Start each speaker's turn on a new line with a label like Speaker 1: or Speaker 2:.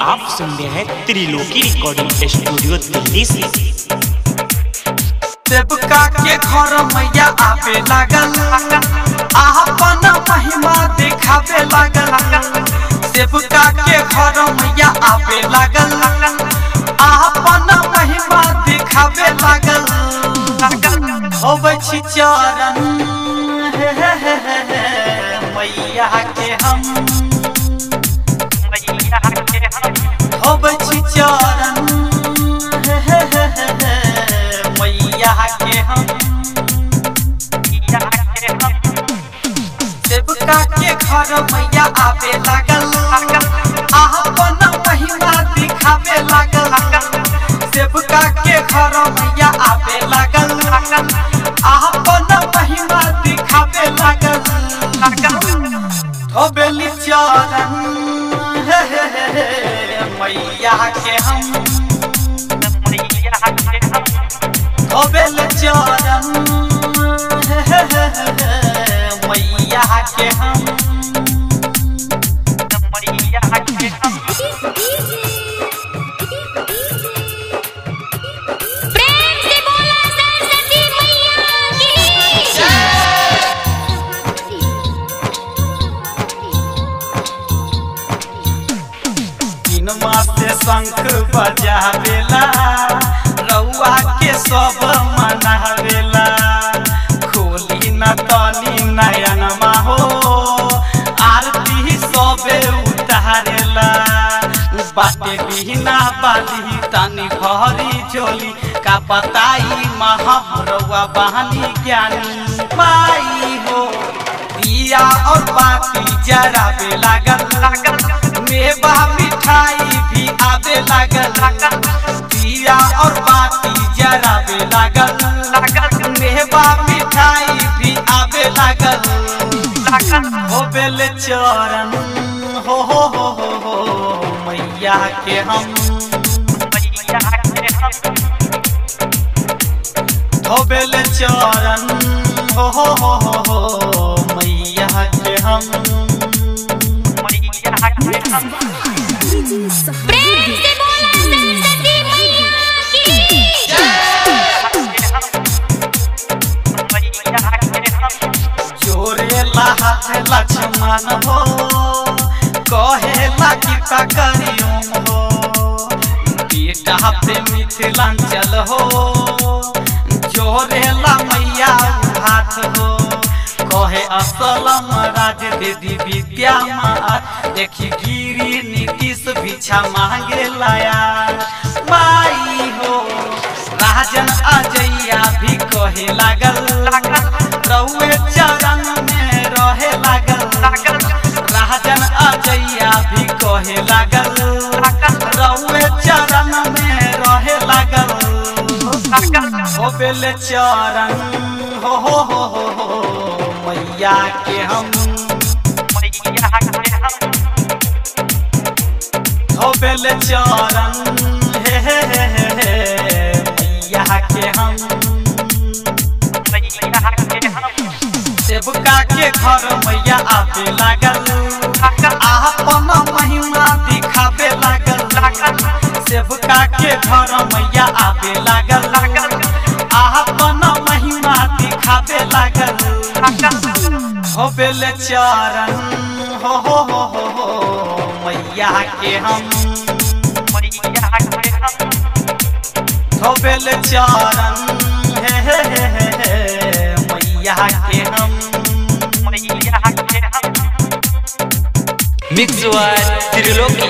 Speaker 1: आप सुन रहे हैं त्रिलोकी रिकॉर्डिंग स्टूडियो दिल्ली से।
Speaker 2: सेवका के घर मैया आवे लागल, अपन महिमा दिखावे लागल। सेवका के घर मैया आवे लागल, अपन महिमा दिखावे लागल। होबै छी चरण मैया के हम, होबै छी चरण मैया के हम। सेवका के घर मैया आवे लागल, अपन महिमा दिखावे लागल। सेवका के घर मैया आवे लागल, अपन महिमा दिखावे लागल। धोबेली चरण मैया के हम, धोबेल चरण मैया के हम।
Speaker 3: प्रेम से बोला सरस्वती मैया की
Speaker 2: तीन मासे शंख बजावेला, रउआ के सब मनावेला। खोली न तनी नयन हो, आरती सबे उतारेला। बाटे बिना बाली तनी भरी झोली, का बताई महारउआ बहानी ज्ञानी। माई हो दिया और बाती जरावे लागल, मेवा मिठाई भी आवे लागल। दिया और बाती जरावे लागल, मेवा मिठाई भी आवे लागल। होबेल चरण हो मैया के हम, होबेल चरण हो मैया के हम।
Speaker 3: प्रेम से बोला सरस्वती मैया की
Speaker 2: जोरे हाथ लक्ष्मण हो, कहे गीता करियम हो। बेटा पे मिथिलांचल हो, जोरे मैया हाथ हो। कहे असलम राज दीदी विद्या माँ, देखी गिरी नीतीश भिक्षा मांगे लाया। माई हो राजन अजैया भी कहे लागल, रउए चरण में रहे लागल। राजन अजैया भी कहे लागल, रउए चरण में रहे लागल। होबेल चरण हो मैया के हम, होबेल चरण मैया के हम। सेवका के घर मैया आवे लागल, अपन महिमा दिखावे लागल। सेवका के घर मैया आवे लागल, अपन महिमा दिखावे लागल। होबेल चरण हो मैया के हम, होबेल चरण मैया के हम।
Speaker 1: मिक्स त्रिलोकी।